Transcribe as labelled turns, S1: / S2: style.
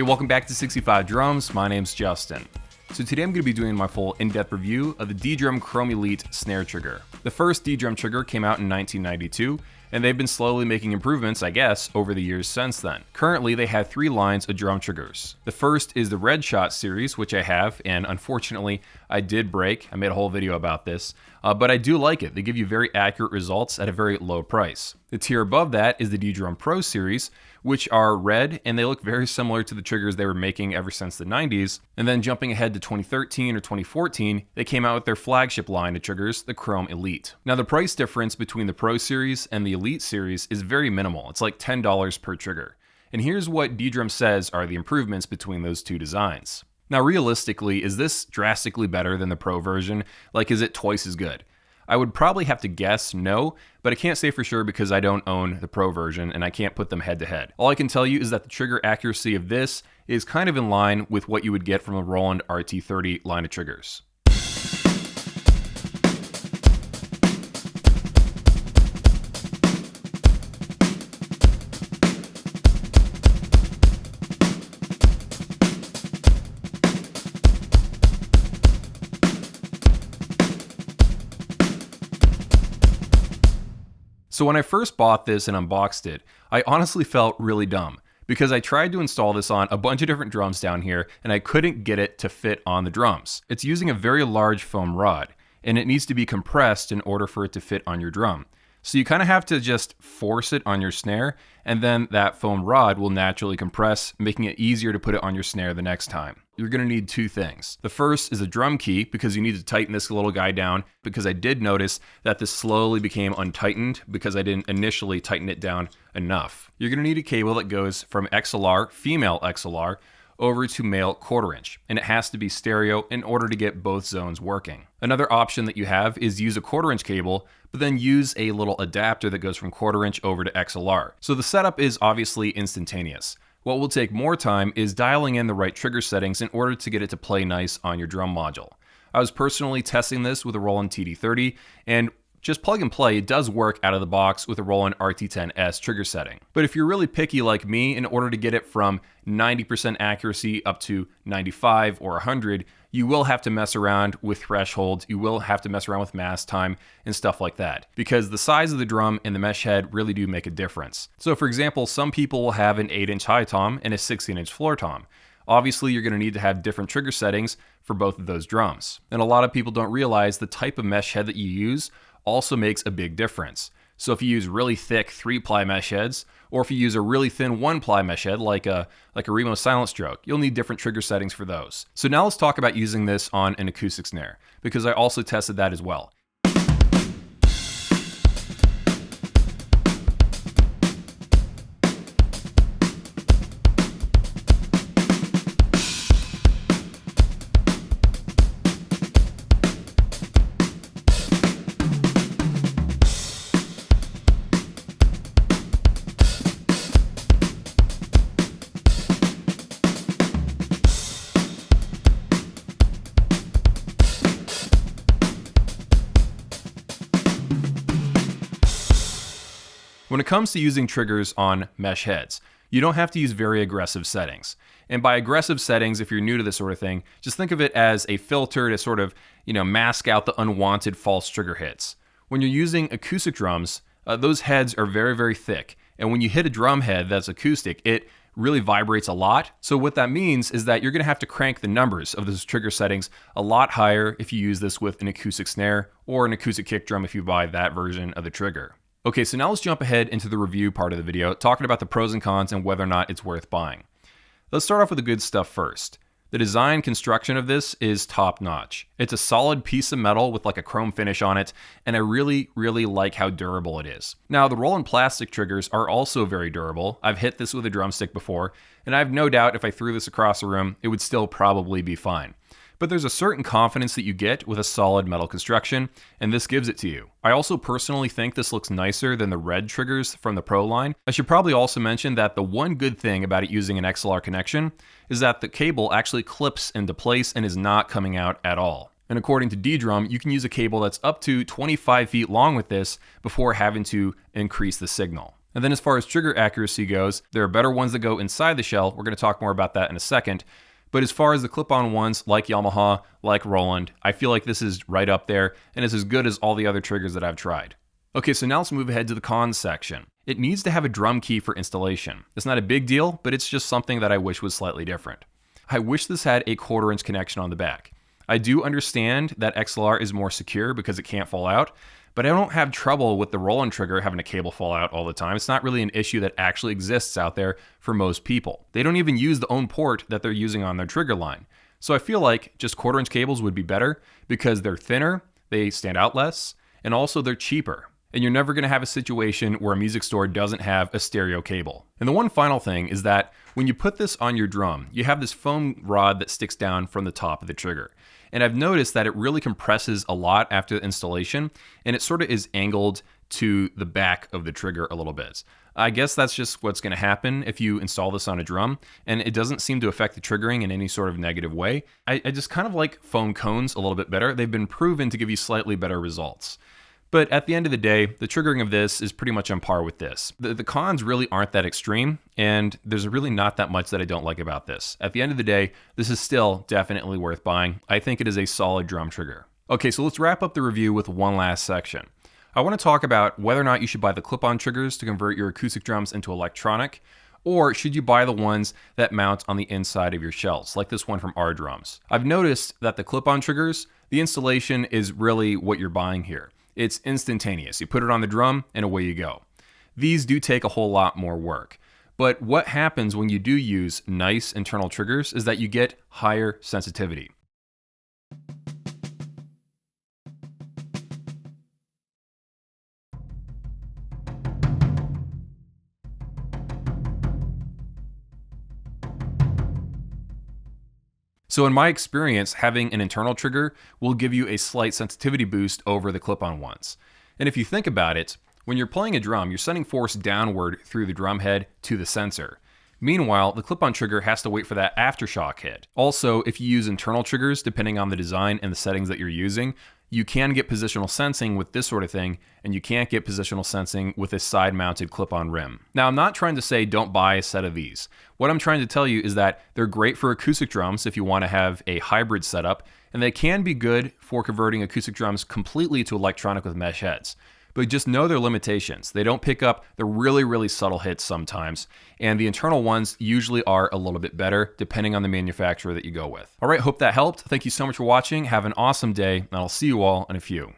S1: welcome back to 65 Drums. My name's Justin. So today I'm going to be doing my full in-depth review of the ddrum Chrome Elite snare trigger. The first ddrum trigger came out in 1992, and they've been slowly making improvements, I guess, over the years since then. Currently, they have 3 lines of drum triggers. The first is the Red Shot series, which I have, and unfortunately, I did break. I made a whole video about this, but I do like it. They give you very accurate results at a very low price. The tier above that is the ddrum Pro series, which are red, and they look very similar to the triggers they were making ever since the 90s. And then jumping ahead to 2013 or 2014, they came out with their flagship line of triggers, the Chrome Elite. Now, the price difference between the Pro series and the Elite series is very minimal. It's like $10 per trigger. And here's what ddrum says are the improvements between those two designs. Now, realistically, is this drastically better than the Pro version? Like, is it twice as good? I would probably have to guess no, but I can't say for sure because I don't own the Pro version and I can't put them head to head. All I can tell you is that the trigger accuracy of this is kind of in line with what you would get from a Roland RT30 line of triggers. So when I first bought this and unboxed it, I honestly felt really dumb because I tried to install this on a bunch of different drums down here and I couldn't get it to fit on the drums. It's using a very large foam rod and it needs to be compressed in order for it to fit on your drum. So you kind of have to just force it on your snare and then that foam rod will naturally compress, making it easier to put it on your snare the next time. You're going to need 2 things. The first is a drum key because you need to tighten this little guy down because I did notice that this slowly became untightened because I didn't initially tighten it down enough. You're going to need a cable that goes from XLR, female XLR, over to male 1/4 inch, and it has to be stereo in order to get both zones working. Another option that you have is use a 1/4 inch cable, but then use a little adapter that goes from 1/4 inch over to XLR. So the setup is obviously instantaneous. What will take more time is dialing in the right trigger settings in order to get it to play nice on your drum module. I was personally testing this with a Roland TD30, and just plug and play, it does work out of the box with a Roland RT10S trigger setting. But if you're really picky like me, in order to get it from 90% accuracy up to 95 or 100, you will have to mess around with thresholds, you will have to mess around with mass time and stuff like that, because the size of the drum and the mesh head really do make a difference. So for example, some people will have an 8-inch high tom and a 16-inch floor tom. Obviously, you're going to need to have different trigger settings for both of those drums. And a lot of people don't realize the type of mesh head that you use also makes a big difference. So if you use really thick 3-ply mesh heads, or if you use a really thin 1-ply mesh head like a Remo Silent Stroke, you'll need different trigger settings for those. So now let's talk about using this on an acoustic snare, because I also tested that as well. When it comes to using triggers on mesh heads, you don't have to use very aggressive settings. And by aggressive settings, if you're new to this sort of thing, just think of it as a filter to sort of, mask out the unwanted false trigger hits. When you're using acoustic drums, those heads are very, very thick. And when you hit a drum head that's acoustic, it really vibrates a lot. So what that means is that you're going to have to crank the numbers of those trigger settings a lot higher if you use this with an acoustic snare or an acoustic kick drum if you buy that version of the trigger. Okay, so now let's jump ahead into the review part of the video, talking about the pros and cons and whether or not it's worth buying. Let's start off with the good stuff first. The design construction of this is top notch. It's a solid piece of metal with like a chrome finish on it, and I really, really like how durable it is. Now, the Roland plastic triggers are also very durable. I've hit this with a drumstick before, and I have no doubt if I threw this across the room, it would still probably be fine. But there's a certain confidence that you get with a solid metal construction, and this gives it to you. I also personally think this looks nicer than the red triggers from the Pro line. I should probably also mention that the one good thing about it using an XLR connection is that the cable actually clips into place and is not coming out at all. And according to ddrum, you can use a cable that's up to 25 feet long with this before having to increase the signal. And then as far as trigger accuracy goes, there are better ones that go inside the shell. We're going to talk more about that in a second. But as far as the clip-on ones, like Yamaha, like Roland, I feel like this is right up there and is as good as all the other triggers that I've tried. Okay, so now let's move ahead to the cons section. It needs to have a drum key for installation. It's not a big deal, but it's just something that I wish was slightly different. I wish this had a 1/4 inch connection on the back. I do understand that XLR is more secure because it can't fall out, but I don't have trouble with the Roland trigger having a cable fall out all the time. It's not really an issue that actually exists out there for most people. They don't even use the own port that they're using on their trigger line. So I feel like just 1/4 inch cables would be better because they're thinner, they stand out less, and also they're cheaper. And you're never going to have a situation where a music store doesn't have a stereo cable. And the one final thing is that when you put this on your drum, you have this foam rod that sticks down from the top of the trigger. And I've noticed that it really compresses a lot after the installation, and it sort of is angled to the back of the trigger a little bit. I guess that's just what's going to happen if you install this on a drum, and it doesn't seem to affect the triggering in any sort of negative way. I just kind of like foam cones a little bit better. They've been proven to give you slightly better results. But at the end of the day, the triggering of this is pretty much on par with this. The cons really aren't that extreme, and there's really not that much that I don't like about this. At the end of the day, this is still definitely worth buying. I think it is a solid drum trigger. Okay, so let's wrap up the review with one last section. I want to talk about whether or not you should buy the clip-on triggers to convert your acoustic drums into electronic, or should you buy the ones that mount on the inside of your shells, like this one from Drums. I've noticed that the clip-on triggers, the installation is really what you're buying here. It's instantaneous. You put it on the drum and away you go. These do take a whole lot more work. But what happens when you do use nice internal triggers is that you get higher sensitivity. So in my experience, having an internal trigger will give you a slight sensitivity boost over the clip-on ones. And if you think about it, when you're playing a drum, you're sending force downward through the drum head to the sensor. Meanwhile, the clip-on trigger has to wait for that aftershock hit. Also, if you use internal triggers, depending on the design and the settings that you're using, you can get positional sensing with this sort of thing, and you can't get positional sensing with a side-mounted clip-on rim. Now, I'm not trying to say don't buy a set of these. What I'm trying to tell you is that they're great for acoustic drums if you want to have a hybrid setup, and they can be good for converting acoustic drums completely to electronic with mesh heads. But just know their limitations. They don't pick up the really, really subtle hits sometimes, and the internal ones usually are a little bit better depending on the manufacturer that you go with. All right, hope that helped. Thank you so much for watching. Have an awesome day, and I'll see you all in a few.